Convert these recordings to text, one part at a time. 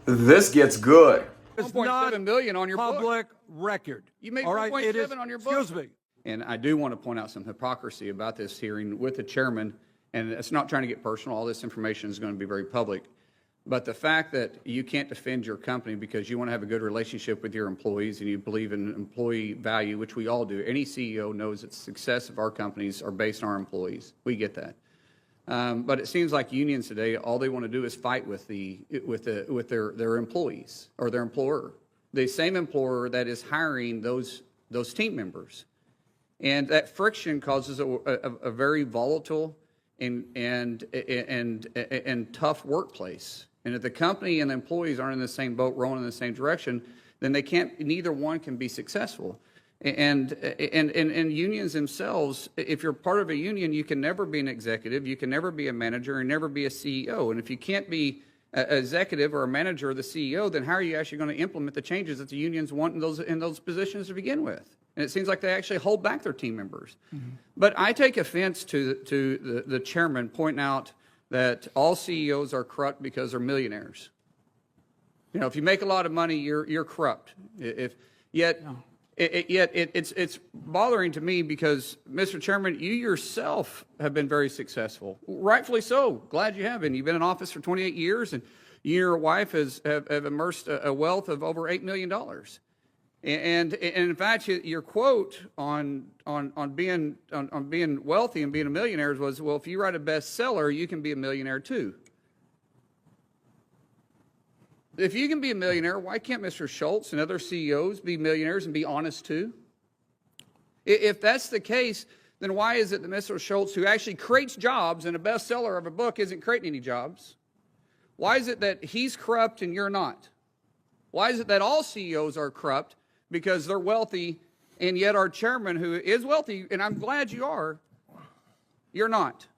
This gets good. It's not $1.7 million on your public record. You made all right? It is, 1.7 on your book. excuse me. And I do want to point out some hypocrisy about this hearing with the chairman, and it's not trying to get personal. All this information is going to be very public. But the fact that you can't defend your company because you want to have a good relationship with your employees and you believe in employee value, which we all do. Any CEO knows that the success of our companies are based on our employees. We get that. But it seems like unions today, all they want to do is fight with their employees or their employer, the same employer that is hiring those team members, and that friction causes a very volatile and tough workplace. And if the company and the employees aren't in the same boat, rowing in the same direction, then neither one can be successful. And unions themselves, if you're part of a union, you can never be an executive, you can never be a manager, and never be a CEO. And if you can't be an executive or a manager or the CEO, then how are you actually going to implement the changes that the unions want in those positions to begin with? And it seems like they actually hold back their team members. Mm-hmm. But I take offense to the chairman pointing out that all CEOs are corrupt because they're millionaires. You know, if you make a lot of money, you're corrupt. It's bothering to me because, Mr. Chairman, you yourself have been very successful. Rightfully so. Glad you have been. You've been in office for 28 years, and you and your wife have immersed a wealth of over $8 million. And in fact, your quote on being wealthy and being a millionaire was, well, if you write a bestseller, you can be a millionaire too. If you can be a millionaire, why can't Mr. Schultz and other CEOs be millionaires and be honest too? If that's the case, then why is it that Mr. Schultz, who actually creates jobs and a bestseller of a book, isn't creating any jobs? Why is it that he's corrupt and you're not? Why is it that all CEOs are corrupt because they're wealthy, and yet our chairman, who is wealthy, and I'm glad you are, you're not?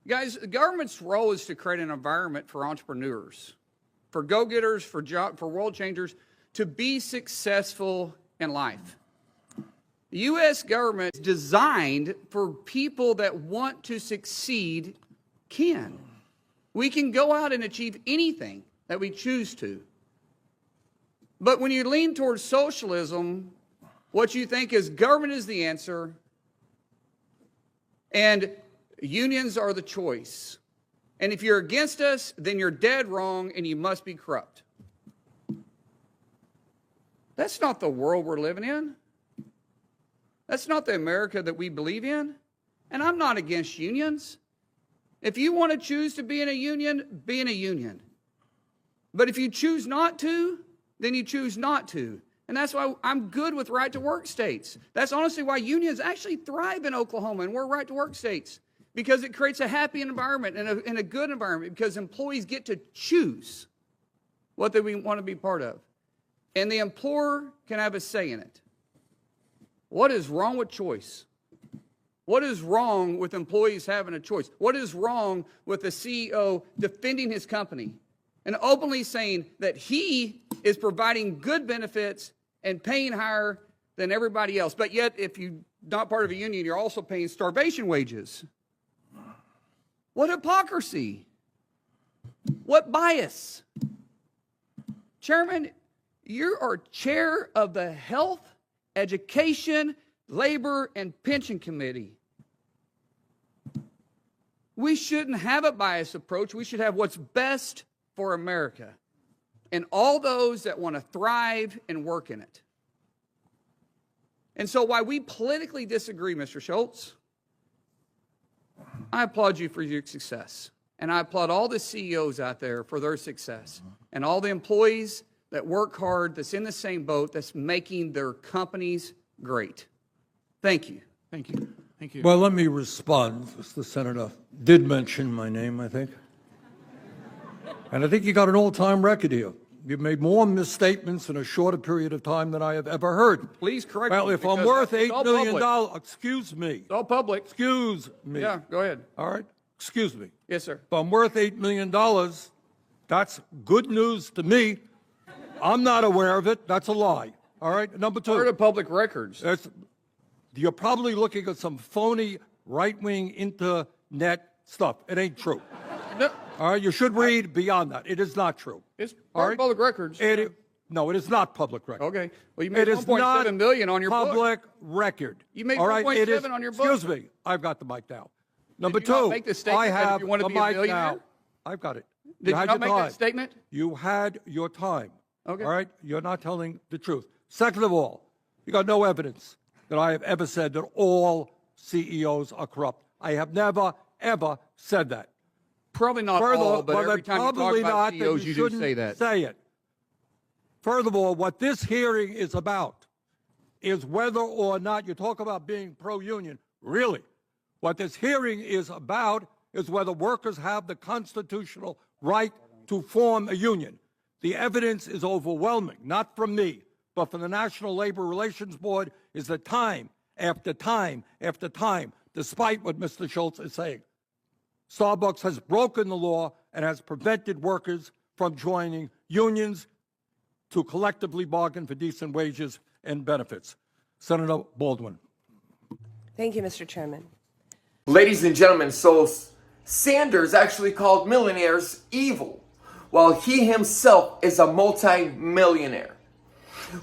Guys, the government's role is to create an environment for entrepreneurs, for go-getters, for world changers, to be successful in life. The U.S. government is designed for people that want to succeed can. We can go out and achieve anything that we choose to. But when you lean towards socialism, what you think is government is the answer and unions are the choice. And if you're against us, then you're dead wrong and you must be corrupt. That's not the world we're living in. That's not the America that we believe in. And I'm not against unions. If you want to choose to be in a union, be in a union. But if you choose not to, then you choose not to. And that's why I'm good with right-to-work states. That's honestly why unions actually thrive in Oklahoma, and we're right-to-work states, because it creates a happy environment and a good environment, because employees get to choose what they want to be part of. And the employer can have a say in it. What is wrong with choice? What is wrong with employees having a choice? What is wrong with the CEO defending his company and openly saying that he is providing good benefits and paying higher than everybody else? But yet, if you're not part of a union, you're also paying starvation wages. What hypocrisy. What bias. Chairman, you are chair of the Health, Education, Labor, and Pension Committee. We shouldn't have a biased approach. We should have what's best for America and all those that want to thrive and work in it. And so while we politically disagree, Mr. Schultz, I applaud you for your success. And I applaud all the CEOs out there for their success and all the employees that work hard, that's in the same boat, that's making their companies great. Thank you. Thank you. Thank you. Well, let me respond. The senator did mention my name, I think. And I think you got an all-time record here. You've made more misstatements in a shorter period of time than I have ever heard. Please correct me. Well, if I'm worth $8 million, excuse me. It's all public. Excuse me. Yeah, go ahead. All right? Excuse me. Yes, sir. If I'm worth $8 million, that's good news to me. I'm not aware of it. That's a lie. All right? Number two. Part of public records. You're probably looking at some phony right-wing internet stuff. It ain't true. No, All right, you should read beyond that. It is not true. It's All part right? of public records. No, it is not public record. Okay. Well, you made It is not 1.7 million on your book. public record. You made All right? 1.7 on your book. Excuse me. I've got the mic now. Number you not two, make the statement I that if have you want to the be a mic billionaire? now. I've got it. Did you had not your make time. that statement? You had your time. Okay. All right? You're not telling the truth. Second of all, you got no evidence that I have ever said that all CEOs are corrupt. I have never, ever said that. Probably not all, but every time you talk probably about not, CEOs, then you do shouldn't say that. Say it. Furthermore, what this hearing is about is whether or not you talk about being pro-union. Really, what this hearing is about is whether workers have the constitutional right to form a union. The evidence is overwhelming, not from me, but from the National Labor Relations Board, is that time after time after time, despite what Mr. Schultz is saying, Starbucks has broken the law and has prevented workers from joining unions to collectively bargain for decent wages and benefits. Senator Baldwin. Thank you, Mr. Chairman. Ladies and gentlemen, so Sanders actually called millionaires evil, while he himself is a multi-millionaire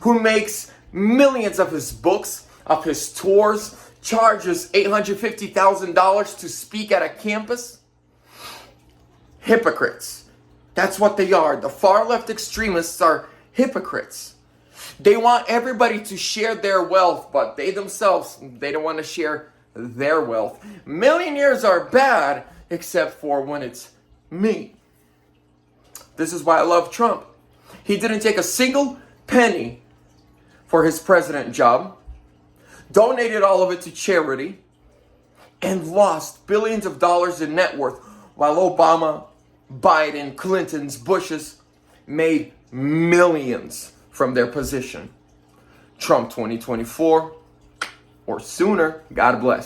who makes millions of his books, of his tours, charges $850,000 to speak at a campus. Hypocrites. That's what they are. The far left extremists are hypocrites. They want everybody to share their wealth, but they themselves, they don't want to share their wealth. Millionaires are bad, except for when it's me. This is why I love Trump. He didn't take a single penny for his president job, donated all of it to charity, and lost billions of dollars in net worth, while Obama, Biden, Clinton's, Bush's made millions from their position. Trump 2024 or sooner, God bless.